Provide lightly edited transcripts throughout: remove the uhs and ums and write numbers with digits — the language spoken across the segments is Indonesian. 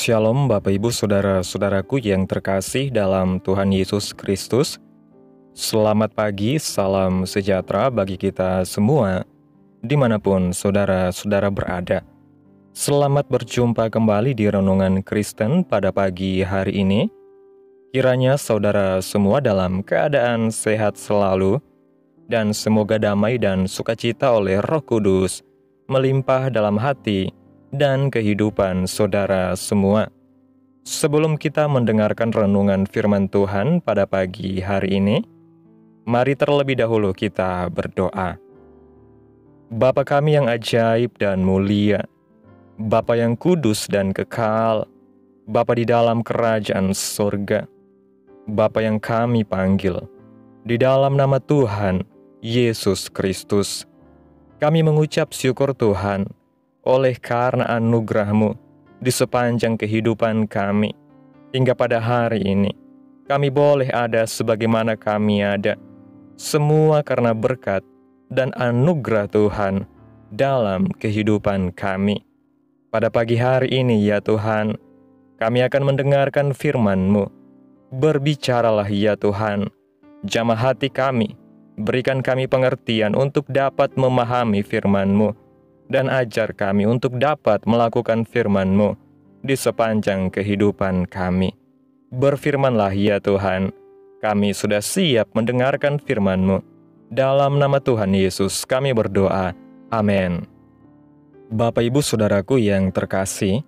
Shalom Bapak Ibu Saudara-saudaraku yang terkasih dalam Tuhan Yesus Kristus. Selamat pagi, salam sejahtera bagi kita semua, dimanapun saudara-saudara berada. Selamat berjumpa kembali di Renungan Kristen pada pagi hari ini. Kiranya saudara semua dalam keadaan sehat selalu, dan semoga damai dan sukacita oleh Roh Kudus melimpah dalam hati dan kehidupan saudara semua. Sebelum kita mendengarkan renungan firman Tuhan pada pagi hari ini, mari terlebih dahulu kita berdoa. Bapa kami yang ajaib dan mulia, Bapa yang kudus dan kekal, Bapa di dalam kerajaan surga, Bapa yang kami panggil, di dalam nama Tuhan Yesus Kristus, kami mengucap syukur Tuhan, oleh karena anugerah-Mu di sepanjang kehidupan kami, hingga pada hari ini, kami boleh ada sebagaimana kami ada, semua karena berkat dan anugerah Tuhan dalam kehidupan kami. Pada pagi hari ini ya Tuhan, kami akan mendengarkan firman-Mu. Berbicaralah ya Tuhan, jamah hati kami, berikan kami pengertian untuk dapat memahami firman-Mu, dan ajar kami untuk dapat melakukan firman-Mu di sepanjang kehidupan kami. Berfirmanlah ya Tuhan, kami sudah siap mendengarkan firman-Mu. Dalam nama Tuhan Yesus kami berdoa, amin. Bapak Ibu Saudaraku yang terkasih,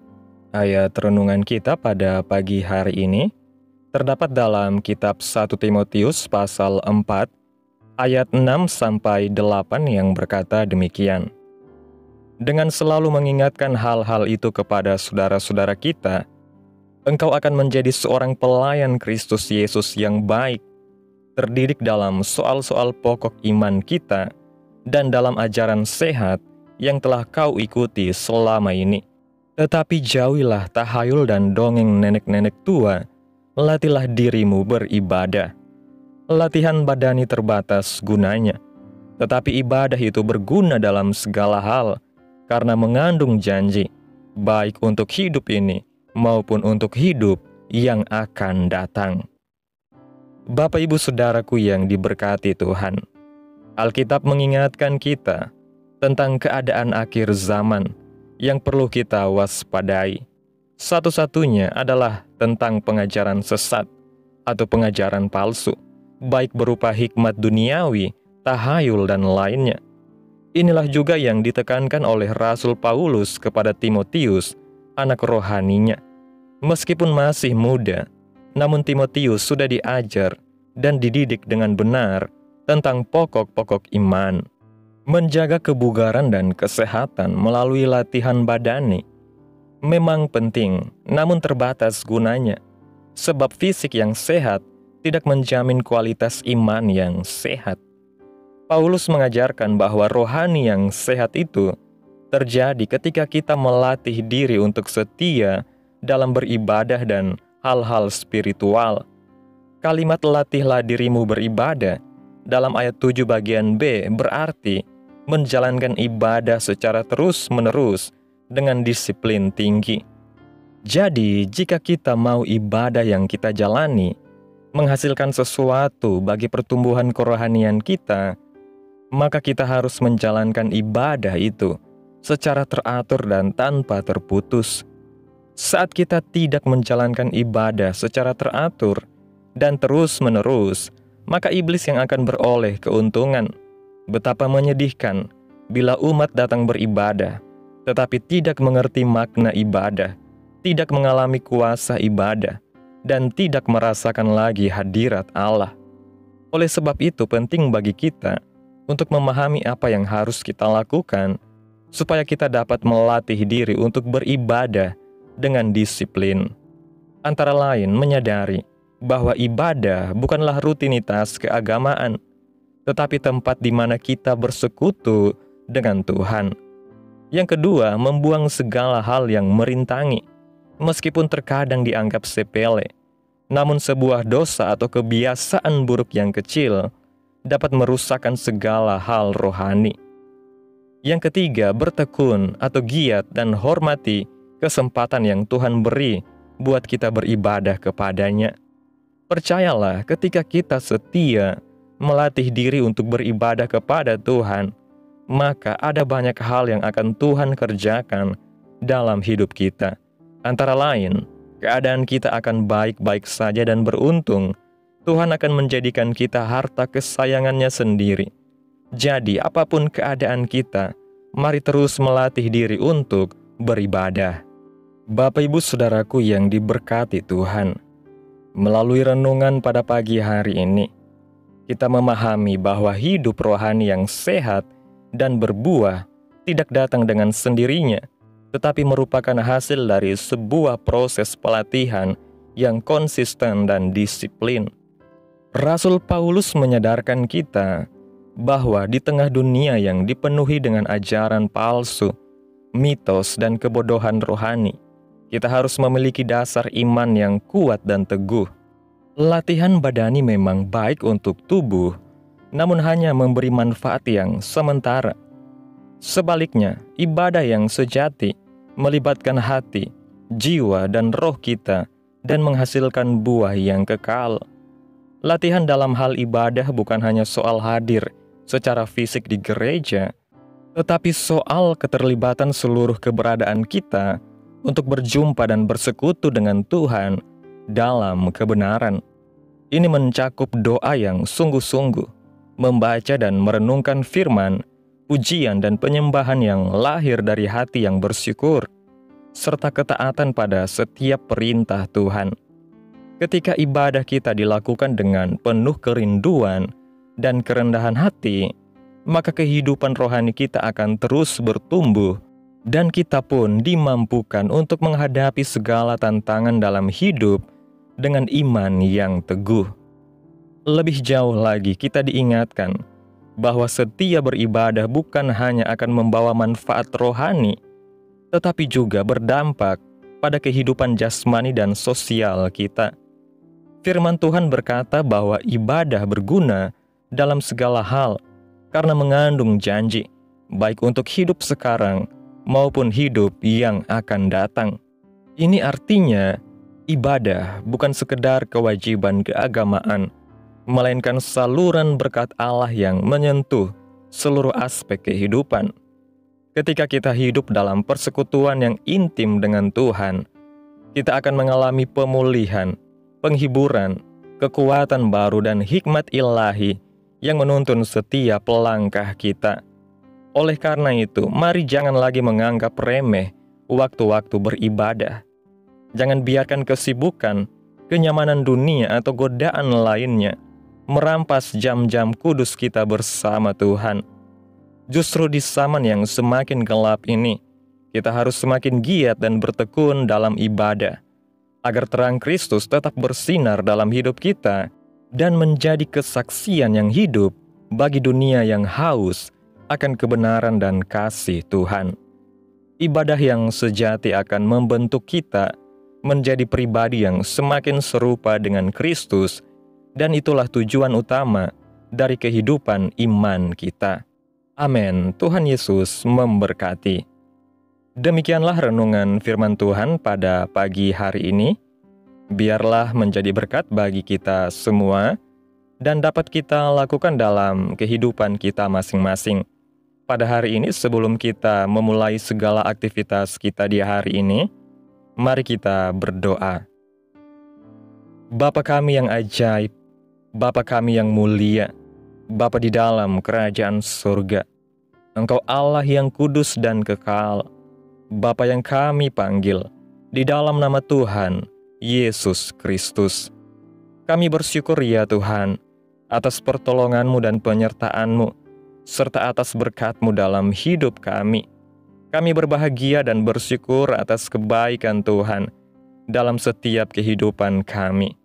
ayat renungan kita pada pagi hari ini terdapat dalam kitab 1 Timotius pasal 4, ayat 6-8 yang berkata demikian. Dengan selalu mengingatkan hal-hal itu kepada saudara-saudara kita, engkau akan menjadi seorang pelayan Kristus Yesus yang baik, terdidik dalam soal-soal pokok iman kita, dan dalam ajaran sehat yang telah kau ikuti selama ini. Tetapi jauhilah tahayul dan dongeng nenek-nenek tua, latihlah dirimu beribadah. Latihan badani terbatas gunanya, tetapi ibadah itu berguna dalam segala hal, karena mengandung janji, baik untuk hidup ini maupun untuk hidup yang akan datang. Bapak Ibu Saudaraku yang diberkati Tuhan, Alkitab mengingatkan kita tentang keadaan akhir zaman yang perlu kita waspadai. Satu-satunya adalah tentang pengajaran sesat atau pengajaran palsu, baik berupa hikmat duniawi, tahayul, dan lainnya. Inilah juga yang ditekankan oleh Rasul Paulus kepada Timotius, anak rohaninya. Meskipun masih muda, namun Timotius sudah diajar dan dididik dengan benar tentang pokok-pokok iman. Menjaga kebugaran dan kesehatan melalui latihan badani memang penting, namun terbatas gunanya. Sebab fisik yang sehat tidak menjamin kualitas iman yang sehat. Paulus mengajarkan bahwa rohani yang sehat itu terjadi ketika kita melatih diri untuk setia dalam beribadah dan hal-hal spiritual. Kalimat latihlah dirimu beribadah dalam ayat 7 bagian B berarti menjalankan ibadah secara terus-menerus dengan disiplin tinggi. Jadi, jika kita mau ibadah yang kita jalani menghasilkan sesuatu bagi pertumbuhan kerohanian kita, maka kita harus menjalankan ibadah itu secara teratur dan tanpa terputus. Saat kita tidak menjalankan ibadah secara teratur dan terus-menerus, maka iblis yang akan beroleh keuntungan. Betapa menyedihkan bila umat datang beribadah, tetapi tidak mengerti makna ibadah, tidak mengalami kuasa ibadah, dan tidak merasakan lagi hadirat Allah. Oleh sebab itu penting bagi kita untuk memahami apa yang harus kita lakukan, supaya kita dapat melatih diri untuk beribadah dengan disiplin. Antara lain menyadari bahwa ibadah bukanlah rutinitas keagamaan, tetapi tempat di mana kita bersekutu dengan Tuhan. Yang kedua, membuang segala hal yang merintangi, meskipun terkadang dianggap sepele, namun sebuah dosa atau kebiasaan buruk yang kecil dapat merusakkan segala hal rohani. Yang ketiga, bertekun atau giat dan hormati kesempatan yang Tuhan beri buat kita beribadah kepada-Nya. Percayalah, ketika kita setia melatih diri untuk beribadah kepada Tuhan, maka ada banyak hal yang akan Tuhan kerjakan dalam hidup kita. Antara lain, keadaan kita akan baik-baik saja dan beruntung. Tuhan akan menjadikan kita harta kesayangannya sendiri. Jadi, apapun keadaan kita, mari terus melatih diri untuk beribadah. Bapak Ibu Saudaraku yang diberkati Tuhan, melalui renungan pada pagi hari ini, kita memahami bahwa hidup rohani yang sehat dan berbuah tidak datang dengan sendirinya, tetapi merupakan hasil dari sebuah proses pelatihan yang konsisten dan disiplin. Rasul Paulus menyadarkan kita bahwa di tengah dunia yang dipenuhi dengan ajaran palsu, mitos, dan kebodohan rohani, kita harus memiliki dasar iman yang kuat dan teguh. Latihan badani memang baik untuk tubuh, namun hanya memberi manfaat yang sementara. Sebaliknya, ibadah yang sejati melibatkan hati, jiwa, dan roh kita dan menghasilkan buah yang kekal. Latihan dalam hal ibadah bukan hanya soal hadir secara fisik di gereja, tetapi soal keterlibatan seluruh keberadaan kita untuk berjumpa dan bersekutu dengan Tuhan dalam kebenaran. Ini mencakup doa yang sungguh-sungguh, membaca dan merenungkan firman, pujian dan penyembahan yang lahir dari hati yang bersyukur, serta ketaatan pada setiap perintah Tuhan. Ketika ibadah kita dilakukan dengan penuh kerinduan dan kerendahan hati, maka kehidupan rohani kita akan terus bertumbuh, dan kita pun dimampukan untuk menghadapi segala tantangan dalam hidup dengan iman yang teguh. Lebih jauh lagi, kita diingatkan bahwa setia beribadah bukan hanya akan membawa manfaat rohani, tetapi juga berdampak pada kehidupan jasmani dan sosial kita. Firman Tuhan berkata bahwa ibadah berguna dalam segala hal karena mengandung janji, baik untuk hidup sekarang maupun hidup yang akan datang. Ini artinya, ibadah bukan sekedar kewajiban keagamaan, melainkan saluran berkat Allah yang menyentuh seluruh aspek kehidupan. Ketika kita hidup dalam persekutuan yang intim dengan Tuhan, kita akan mengalami pemulihan, penghiburan, kekuatan baru, dan hikmat ilahi yang menuntun setiap langkah kita. Oleh karena itu, mari jangan lagi menganggap remeh waktu-waktu beribadah. Jangan biarkan kesibukan, kenyamanan dunia, atau godaan lainnya merampas jam-jam kudus kita bersama Tuhan. Justru di zaman yang semakin gelap ini, kita harus semakin giat dan bertekun dalam ibadah, agar terang Kristus tetap bersinar dalam hidup kita dan menjadi kesaksian yang hidup bagi dunia yang haus akan kebenaran dan kasih Tuhan. Ibadah yang sejati akan membentuk kita menjadi pribadi yang semakin serupa dengan Kristus, dan itulah tujuan utama dari kehidupan iman kita. Amin. Tuhan Yesus memberkati. Demikianlah renungan firman Tuhan pada pagi hari ini. Biarlah menjadi berkat bagi kita semua dan dapat kita lakukan dalam kehidupan kita masing-masing. Pada hari ini, sebelum kita memulai segala aktivitas kita di hari ini, mari kita berdoa. Bapa kami yang ajaib, Bapa kami yang mulia, Bapa di dalam kerajaan surga, Engkau Allah yang kudus dan kekal, Bapa yang kami panggil di dalam nama Tuhan Yesus Kristus. Kami bersyukur ya Tuhan atas pertolongan-Mu dan penyertaan-Mu, serta atas berkat-Mu dalam hidup kami. Kami berbahagia dan bersyukur atas kebaikan Tuhan dalam setiap kehidupan kami.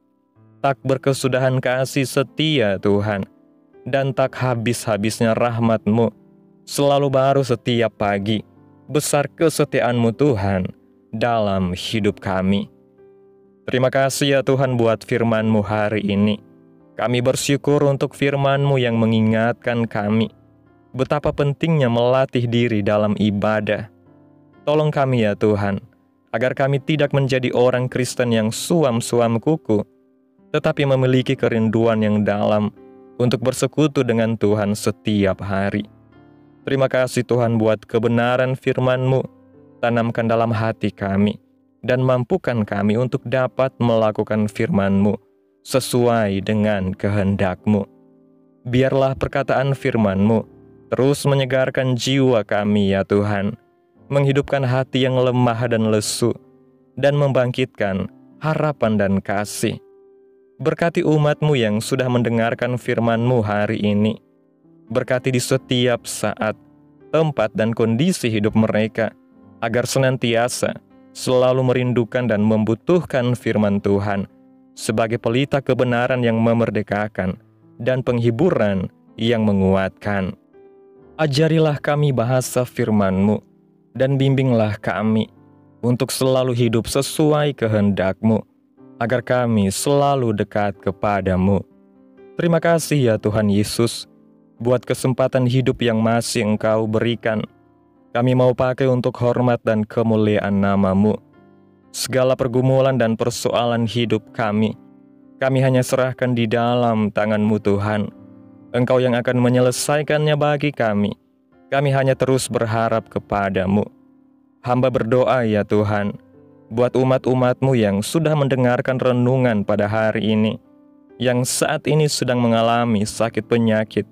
Tak berkesudahan kasih setia Tuhan, dan tak habis-habisnya rahmat-Mu selalu baru setiap pagi. Besar kesetiaan-Mu Tuhan dalam hidup kami. Terima kasih ya Tuhan buat firman-Mu hari ini. Kami bersyukur untuk firman-Mu yang mengingatkan kami betapa pentingnya melatih diri dalam ibadah. Tolong kami ya Tuhan, agar kami tidak menjadi orang Kristen yang suam-suam kuku, tetapi memiliki kerinduan yang dalam untuk bersekutu dengan Tuhan setiap hari. Terima kasih Tuhan buat kebenaran firman-Mu, tanamkan dalam hati kami, dan mampukan kami untuk dapat melakukan firman-Mu sesuai dengan kehendak-Mu. Biarlah perkataan firman-Mu terus menyegarkan jiwa kami ya Tuhan, menghidupkan hati yang lemah dan lesu, dan membangkitkan harapan dan kasih. Berkati umat-Mu yang sudah mendengarkan firman-Mu hari ini. Berkati di setiap saat, tempat dan kondisi hidup mereka, agar senantiasa selalu merindukan dan membutuhkan firman Tuhan sebagai pelita kebenaran yang memerdekakan dan penghiburan yang menguatkan. Ajarilah kami bahasa firman-Mu, dan bimbinglah kami untuk selalu hidup sesuai kehendak-Mu, agar kami selalu dekat kepadamu. Terima kasih ya Tuhan Yesus, buat kesempatan hidup yang masih Engkau berikan. Kami mau pakai untuk hormat dan kemuliaan nama-Mu. Segala pergumulan dan persoalan hidup kami hanya serahkan di dalam tangan-Mu Tuhan. Engkau yang akan menyelesaikannya bagi kami. Kami hanya terus berharap kepadamu. Hamba berdoa ya Tuhan, buat umat-umat-Mu yang sudah mendengarkan renungan pada hari ini, yang saat ini sedang mengalami sakit penyakit,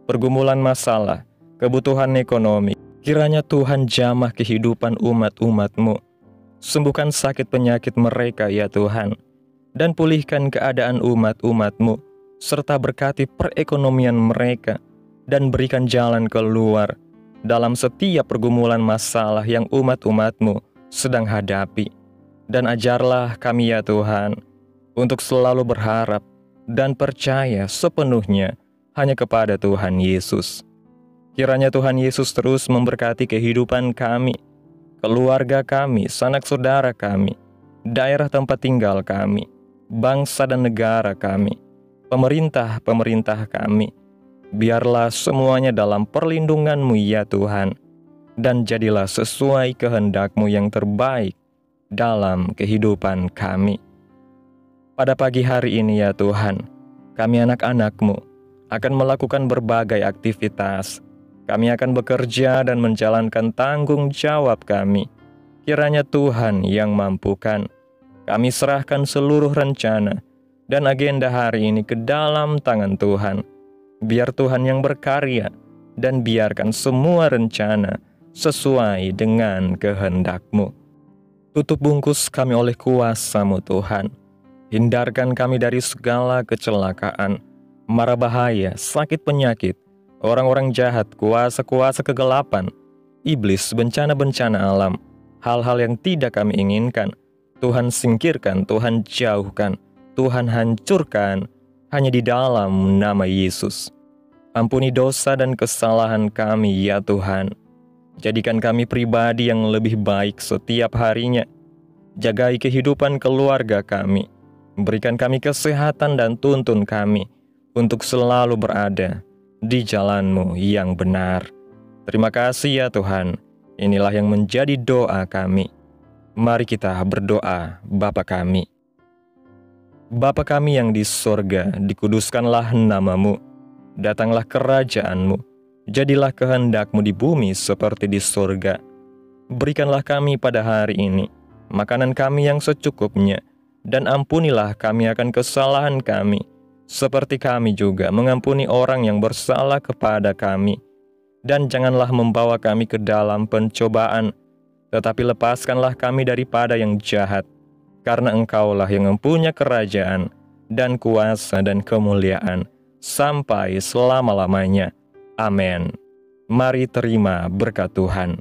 pergumulan masalah, kebutuhan ekonomi. Kiranya Tuhan jamah kehidupan umat-umat-Mu. Sembuhkan sakit penyakit mereka ya Tuhan, dan pulihkan keadaan umat-umat-Mu, serta berkati perekonomian mereka, dan berikan jalan keluar dalam setiap pergumulan masalah yang umat-umat-Mu sedang hadapi. Dan ajarlah kami ya Tuhan, untuk selalu berharap dan percaya sepenuhnya hanya kepada Tuhan Yesus. Kiranya Tuhan Yesus terus memberkati kehidupan kami, keluarga kami, sanak saudara kami, daerah tempat tinggal kami, bangsa dan negara kami, pemerintah kami. Biarlah semuanya dalam perlindungan-Mu ya Tuhan, dan jadilah sesuai kehendak-Mu yang terbaik dalam kehidupan kami. Pada pagi hari ini ya Tuhan, kami anak-anak-Mu akan melakukan berbagai aktivitas. Kami akan bekerja dan menjalankan tanggung jawab kami. Kiranya Tuhan yang mampukan. Kami serahkan seluruh rencana dan agenda hari ini ke dalam tangan Tuhan. Biar Tuhan yang berkarya, dan biarkan semua rencana sesuai dengan kehendak-Mu. Tutup bungkus kami oleh kuasa-Mu Tuhan. Hindarkan kami dari segala kecelakaan, mara bahaya, sakit penyakit, orang-orang jahat, kuasa-kuasa kegelapan, iblis, bencana-bencana alam, hal-hal yang tidak kami inginkan. Tuhan singkirkan, Tuhan jauhkan, Tuhan hancurkan, hanya di dalam nama Yesus. Ampuni dosa dan kesalahan kami ya Tuhan. Jadikan kami pribadi yang lebih baik setiap harinya. Jagai kehidupan keluarga kami. Berikan kami kesehatan dan tuntun kami untuk selalu berada di jalan-Mu yang benar. Terima kasih ya Tuhan. Inilah yang menjadi doa kami. Mari kita berdoa. Bapa kami. Bapa kami yang di sorga, dikuduskanlah nama-Mu. Datanglah kerajaan-Mu. Jadilah kehendak-Mu di bumi seperti di sorga. Berikanlah kami pada hari ini makanan kami yang secukupnya, dan ampunilah kami akan kesalahan kami, seperti kami juga mengampuni orang yang bersalah kepada kami. Dan janganlah membawa kami ke dalam pencobaan, tetapi lepaskanlah kami daripada yang jahat, karena Engkaulah yang mempunyai kerajaan, dan kuasa dan kemuliaan, sampai selama-lamanya. Amin. Mari terima berkat Tuhan.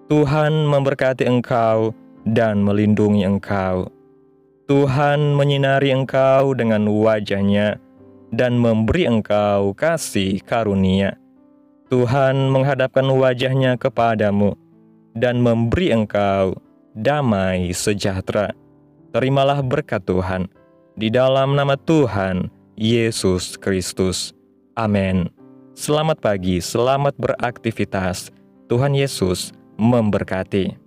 Tuhan memberkati engkau dan melindungi engkau. Tuhan menyinari engkau dengan wajah-Nya dan memberi engkau kasih karunia. Tuhan menghadapkan wajah-Nya kepadamu dan memberi engkau damai sejahtera. Terimalah berkat Tuhan di dalam nama Tuhan Yesus Kristus. Amin. Selamat pagi, selamat beraktivitas. Tuhan Yesus memberkati.